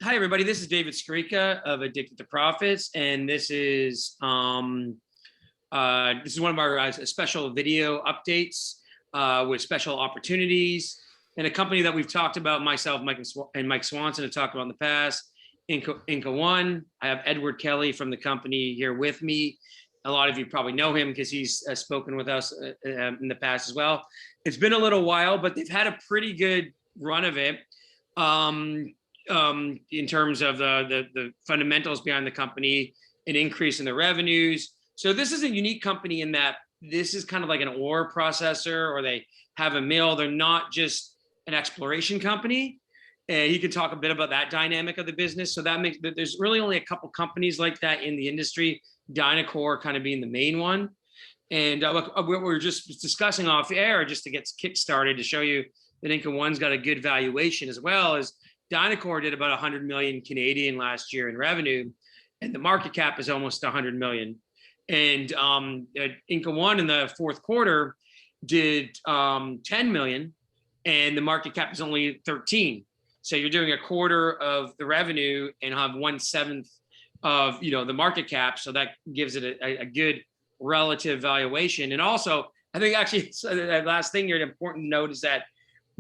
Hi, everybody. This is David Skrika of Addicted to Profits, and this is one of our special video updates with special opportunities, and a company that we've talked about. Myself, Mike Swanson have talked about in the past. Inca One. I have Edward Kelly from the company here with me. A lot of you probably know him because he's spoken with us in the past as well. It's been a little while, but they've had a pretty good run of it. In terms of the fundamentals behind the company, an increase in the revenues. So this is a unique company in that this is kind of like an ore processor, or they have a mill. They're not just an exploration company. And you can talk a bit about that dynamic of the business. So that makes, there's really only a couple companies like that in the industry, Dynacore kind of being the main one. And what we're just discussing off air, just to get kick-started, to show you that Inca One's got a good valuation as well, is Dynacore did about 100 million Canadian last year in revenue, and the market cap is almost 100 million. And Inca One in the fourth quarter did 10 million, and the market cap is only 13. So you're doing a quarter of the revenue and have 1/7 of the market cap. So that gives it a good relative valuation. And also, I think actually the last thing here, important to note is that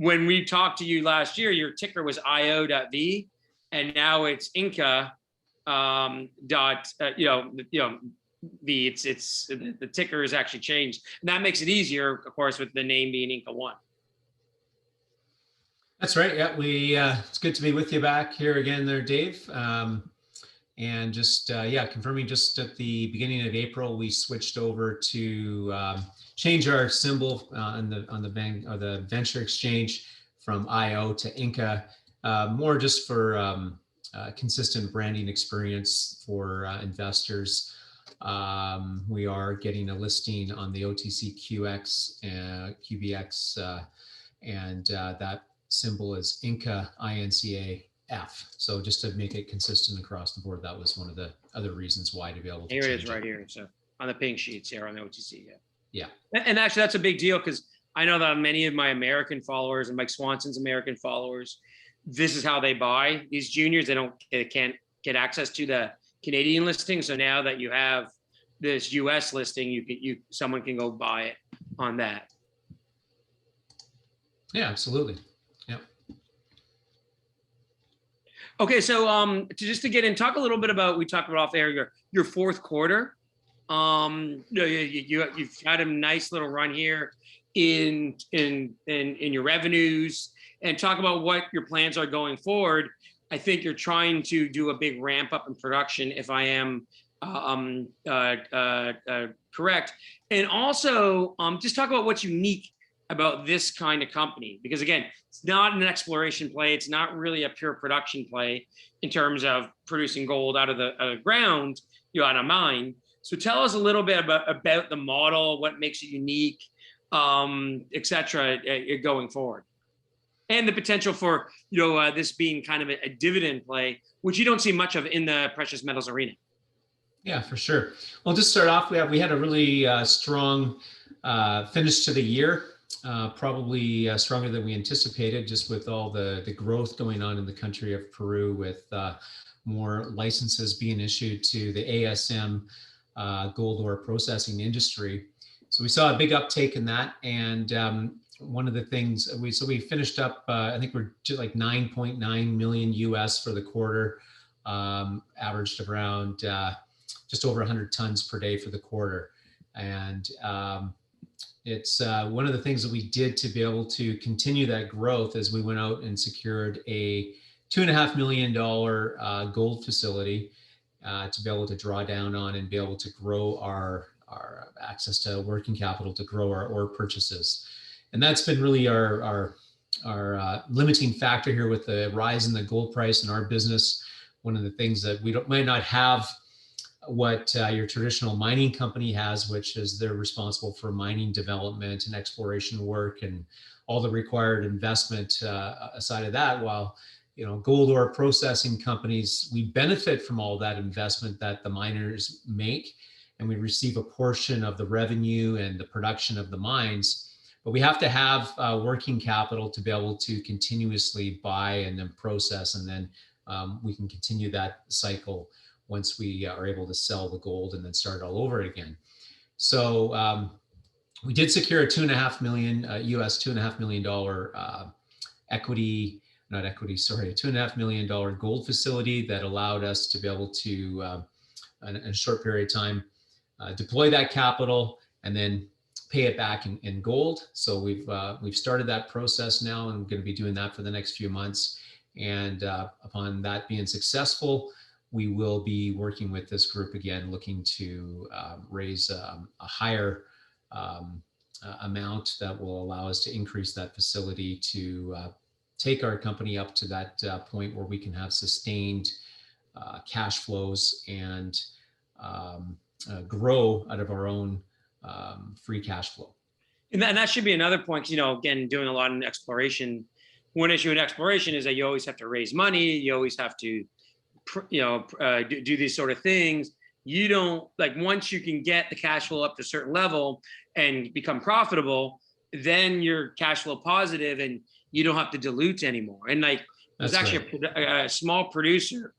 when we talked to you last year, your ticker was io.v, and now it's Inca V. It's the ticker is actually changed, and that makes it easier, of course, with the name being Inca One. That's right. Yeah, it's good to be with you back here again, there, Dave. And just confirming, just at the beginning of April, we switched over to change our symbol on the venture exchange from IO to Inca, more just for consistent branding experience for investors. We are getting a listing on the OTCQX, QBX, and that symbol is Inca, INCA-F. So just to make it consistent across the board, that was one of the other reasons why, to be able to here it is right here. So on the pink sheets here on the OTC. Yeah. And actually that's a big deal, because I know that many of my American followers and Mike Swanson's American followers, this is how they buy these juniors. They can't get access to the Canadian listing. So now that you have this US listing, someone can go buy it on that. Yeah, absolutely. Okay, so just to get in, talk a little bit about, we talked about off air, your fourth quarter. You've had a nice little run here in your revenues, and talk about what your plans are going forward. I think you're trying to do a big ramp up in production, if I am correct. And also, just talk about what's unique about this kind of company, because again, it's not an exploration play. It's not really a pure production play in terms of producing gold out of the ground, out of mine. So tell us a little bit about the model, what makes it unique, et cetera, going forward, and the potential for this being kind of a dividend play, which you don't see much of in the precious metals arena. Yeah, for sure. Well, just start off, we had a really strong finish to the year. Probably stronger than we anticipated, just with all the growth going on in the country of Peru, with more licenses being issued to the ASM gold ore processing industry. So we saw a big uptake in that. And one of the things we finished up, I think we're just like 9.9 million US for the quarter, averaged around just over 100 tons per day for the quarter. And it's one of the things that we did to be able to continue that growth, as we went out and secured a $2.5 million gold facility to be able to draw down on and be able to grow our access to working capital to grow our ore purchases. And that's been really our limiting factor here with the rise in the gold price in our business. One of the things that we might not have what your traditional mining company has, which is they're responsible for mining development and exploration work and all the required investment aside of that. While gold ore processing companies, we benefit from all that investment that the miners make, and we receive a portion of the revenue and the production of the mines. But we have to have working capital to be able to continuously buy and then process and then we can continue that cycle once we are able to sell the gold and then start all over again. So we did secure a $2.5 million equity, not equity, sorry, a $2.5 million gold facility that allowed us to be able to, in a short period of time, deploy that capital and then pay it back in gold. So we've started that process now, and we're going to be doing that for the next few months. And upon that being successful, we will be working with this group again, looking to raise a higher amount that will allow us to increase that facility to take our company up to that point where we can have sustained cash flows and grow out of our own free cash flow. And that should be another point, 'cause, again, doing a lot in exploration. One issue in exploration is that you always have to raise money. You always have to, do these sort of things. You don't, like, once you can get the cash flow up to a certain level and become profitable, then you're cash flow positive and you don't have to dilute anymore. And like, there's actually a small producer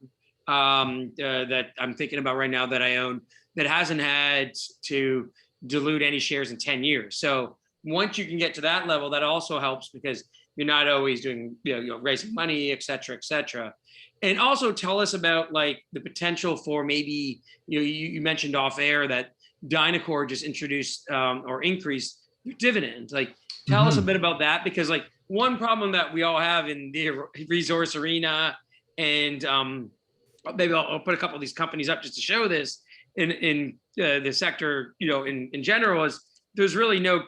that I'm thinking about right now that I own that hasn't had to dilute any shares in 10 years. So once you can get to that level, that also helps because you're not always doing, raising money, et cetera, et cetera. And also tell us about like the potential for maybe, you mentioned off air that Dynacor just introduced or increased your dividend. Like, tell us a bit about that, because like one problem that we all have in the resource arena, and maybe I'll put a couple of these companies up just to show this in the sector, in general, is there's really no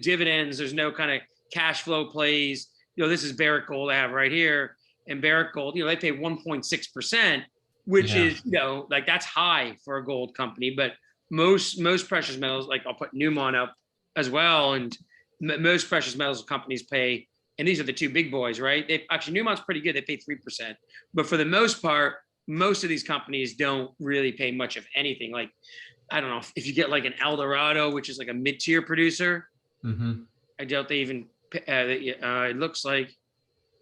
dividends. There's no kind of cash flow plays. This is Barrick Gold I have right here. And Barrick Gold, they pay 1.6%, which is, like, that's high for a gold company. But most precious metals, like I'll put Newmont up as well, and most precious metals companies pay, and these are the two big boys, right? Actually, Newmont's pretty good. They pay 3%. But for the most part, most of these companies don't really pay much of anything. Like, I don't know, if you get like an Eldorado, which is like a mid-tier producer, I doubt they even, it looks like,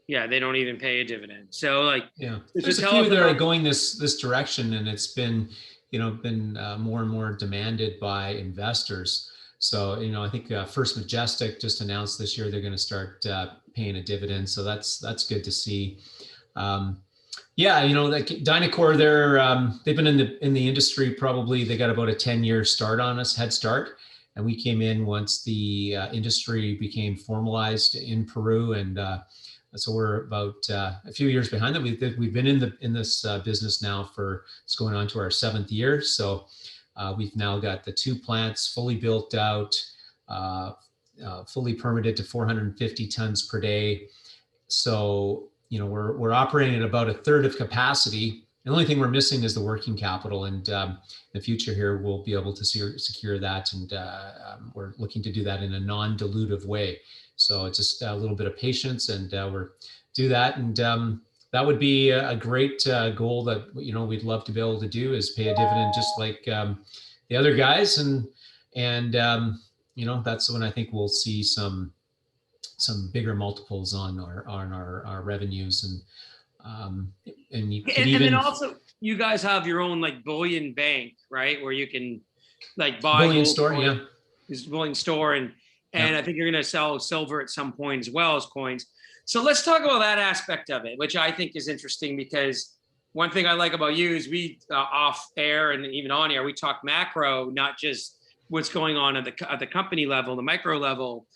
they don't even pay a dividend. So like, there's a few that are going this direction, and it's been, been more and more demanded by investors. So, I think First Majestic just announced this year they're going to start paying a dividend. So that's good to see. Like Dynacor, they've been in the industry, probably they got about a 10-year head start. And we came in once the industry became formalized in Peru, and so we're about a few years behind them. We've been in this business now it's going on to our 7th year. So we've now got the 2 plants fully built out, fully permitted to 450 tons per day. So we're operating at about a third of capacity. The only thing we're missing is the working capital, and in the future here we'll be able to secure that, and we're looking to do that in a non-dilutive way. So it's just a little bit of patience, and we're do that, and that would be a great goal that we'd love to be able to do, is pay a dividend just like the other guys, and that's when I think we'll see some bigger multiples on our revenues, and then also you guys have your own like bullion bank, right, where you can like buy bullion store, this bullion store, and I think you're going to sell silver at some point as well as coins. So let's talk about that aspect of it, which I think is interesting, because one thing I like about you is we off air and even on air, we talk macro, not just what's going on at the company level, the micro level.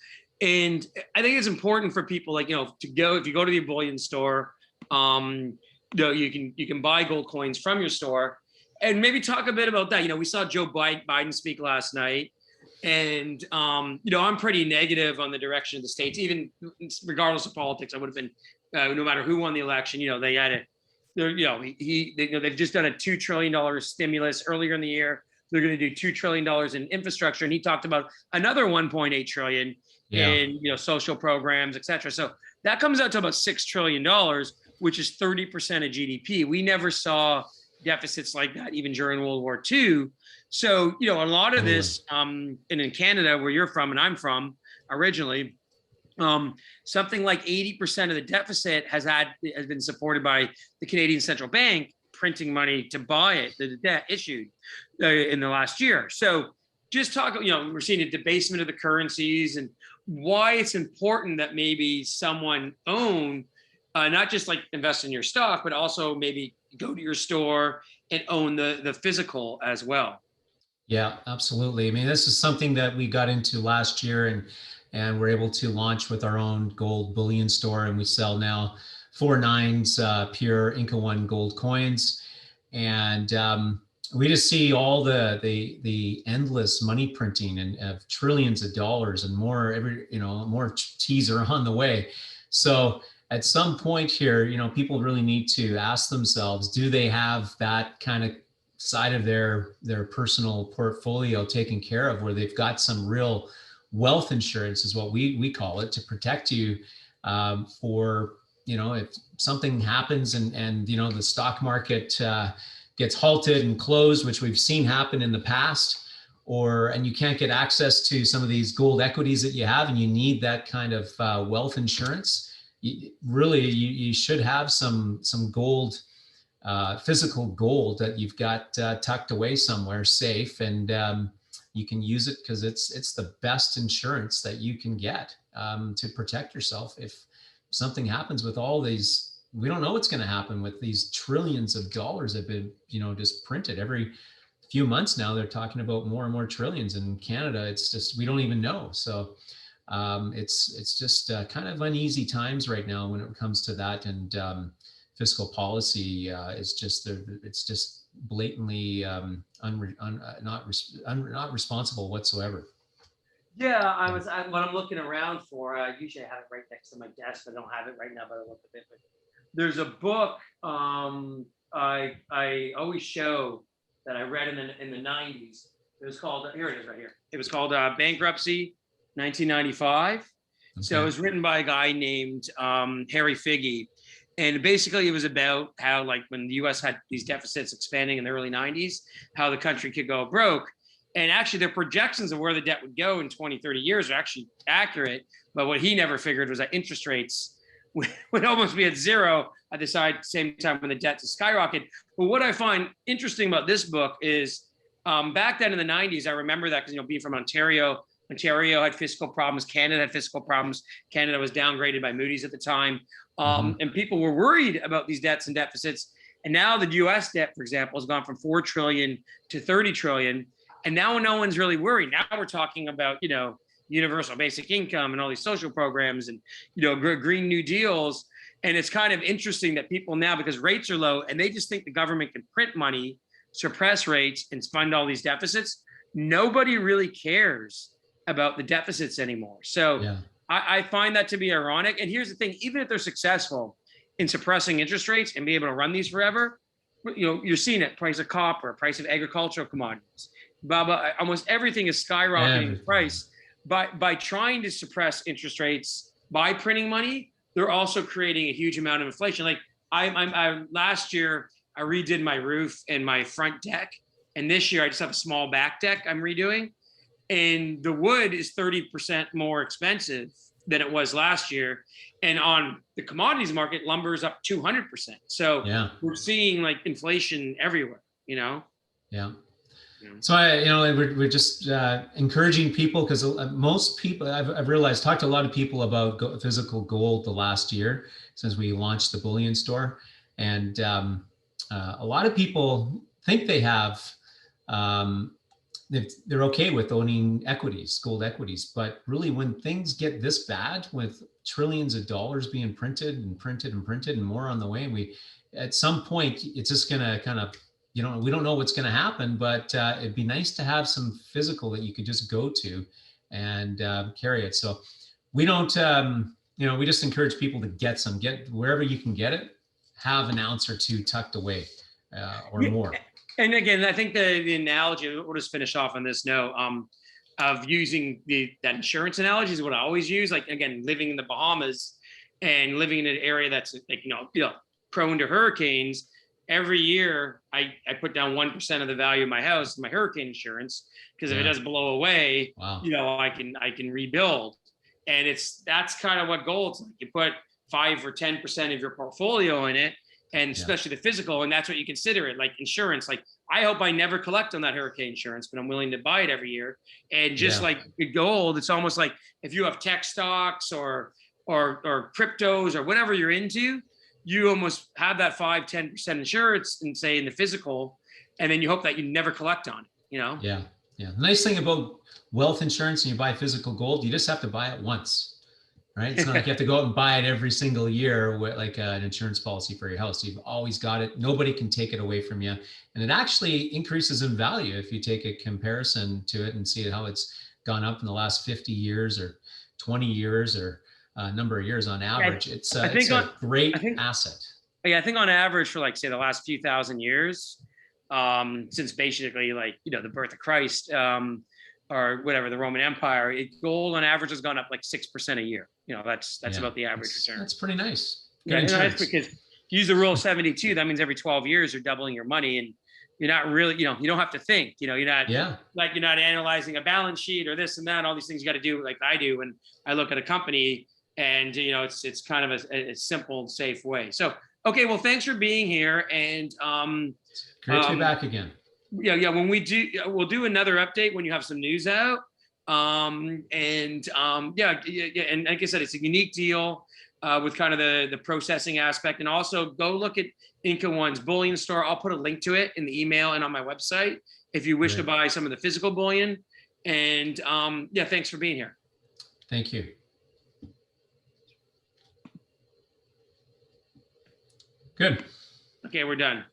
And I think it's important for people, like, if you go to the bullion store, you can buy gold coins from your store, and maybe talk a bit about that. We saw Joe Biden speak last night, and I'm pretty negative on the direction of the states, even regardless of politics. I would have been, no matter who won the election. They had they've just done a $2 trillion stimulus earlier in the year. They're going to do $2 trillion in infrastructure, and he talked about another 1.8 trillion in social programs, et cetera. So that comes out to about $6 trillion, which is 30% of GDP. We never saw deficits like that even during World War II. So, a lot of this, and in Canada, where you're from and I'm from originally, Something like 80% of the deficit has been supported by the Canadian Central Bank printing money to buy it, the debt issued in the last year. So just talk, we're seeing a debasement of the currencies and why it's important that maybe someone own, not just like invest in your stock, but also maybe go to your store and own the physical as well. Yeah, absolutely. I mean, this is something that we got into last year, and we're able to launch with our own gold bullion store, and we sell now 4/9 pure Inca One gold coins, and we just see all the endless money printing and of trillions of dollars and more more T's are on the way. So at some point here, people really need to ask themselves, do they have that kind of side of their personal portfolio taken care of, where they've got some real wealth insurance, is what we call it, to protect you for if something happens and the stock market gets halted and closed, which we've seen happen in the past, and you can't get access to some of these gold equities that you have, and you need that kind of wealth insurance. You should have some gold, physical gold that you've got tucked away somewhere safe, and you can use it because it's the best insurance that you can get to protect yourself if something happens with all these. We don't know what's going to happen with these trillions of dollars that have been just printed every few months. Now they're talking about more and more trillions. In Canada, it's just, we don't even know. So it's just kind of uneasy times right now when it comes to that, and fiscal policy is just it's just blatantly not responsible whatsoever. Yeah, when I'm looking around for, usually I have it right next to my desk. I don't have it right now, but I look at it. But there's a book I always show that I read in the 90s. It was called, here it is right here. It was called Bankruptcy, 1995. Okay. So it was written by a guy named Harry Figge. And basically it was about how, like, when the US had these deficits expanding in the early 90s, how the country could go broke. And actually their projections of where the debt would go in 20, 30 years are actually accurate. But what he never figured was that interest rates would almost be at zero at the same time when the debt to skyrocket. But what I find interesting about this book is back then in the 90s, I remember that because, being from Ontario had fiscal problems. Canada had fiscal problems. Canada was downgraded by Moody's at the time. And people were worried about these debts and deficits. And now the US debt, for example, has gone from 4 trillion to 30 trillion. And now no one's really worried. Now we're talking about, universal basic income and all these social programs and, Green New Deals. And it's kind of interesting that people now, because rates are low and they just think the government can print money, suppress rates, and fund all these deficits, nobody really cares about the deficits anymore. So yeah. I find that to be ironic. And here's the thing, even if they're successful in suppressing interest rates and be able to run these forever, you're seeing it, price of copper, price of agricultural commodities, almost everything is skyrocketing in price. By trying to suppress interest rates by printing money, they're also creating a huge amount of inflation. Like I last year, I redid my roof and my front deck. And this year I just have a small back deck I'm redoing. And the wood is 30% more expensive than it was last year. And on the commodities market, lumber is up 200%. So yeah, we're seeing like inflation everywhere, Yeah. So we're just encouraging people, because most people I've realized, talked to a lot of people about physical gold the last year since we launched the bullion store, and a lot of people think they have they're okay with owning equities, gold equities, but really when things get this bad, with trillions of dollars being printed and more on the way, at some point it's just gonna kind of, we don't know what's going to happen, but it'd be nice to have some physical that you could just go to and carry it. So we don't, we just encourage people to get wherever you can get it, have an ounce or two tucked away or more. And again, I think the analogy, we'll just finish off on this note, of using that insurance analogy is what I always use. Like, again, living in the Bahamas and living in an area that's like, prone to hurricanes. Every year I put down 1% of the value of my house, my hurricane insurance, because if it does blow away, wow, I can rebuild. And that's kind of what gold's like. You put 5 or 10% of your portfolio in it, and especially the physical, and that's what you consider it, like insurance. Like, I hope I never collect on that hurricane insurance, but I'm willing to buy it every year. And just like gold, it's almost like if you have tech stocks or cryptos or whatever you're into, you almost have that 5-10% insurance and say in the physical, and then you hope that you never collect on it, you know? Yeah. Yeah. The nice thing about wealth insurance and you buy physical gold, you just have to buy it once. Right? It's not like you have to go out and buy it every single year with like an insurance policy for your house. You've always got it. Nobody can take it away from you. And it actually increases in value if you take a comparison to it and see how it's gone up in the last 50 years or 20 years or a number of years on average. It's a great asset. Yeah, I think on average for like, say, the last few thousand years, since basically like, you know, the birth of Christ, or whatever, the Roman Empire, gold on average has gone up like 6% a year. You know, that's about the average return. That's pretty nice. Yeah, and that's because you use the rule of 72. That means every 12 years you're doubling your money, and you're not really, you know, you don't have to think. You know, you're not like you're not analyzing a balance sheet or this and that. All these things you got to do like I do when I look at a company, and you know, it's kind of a simple and safe way. So okay, well, thanks for being here, and great to be back again. Yeah. When we'll do another update when you have some news out. And like I said, it's a unique deal with kind of the processing aspect, and also go look at Inca One's bullion store. I'll put a link to it in the email and on my website if you wish to buy some of the physical bullion. And thanks for being here. Thank you. Good. Okay, we're done.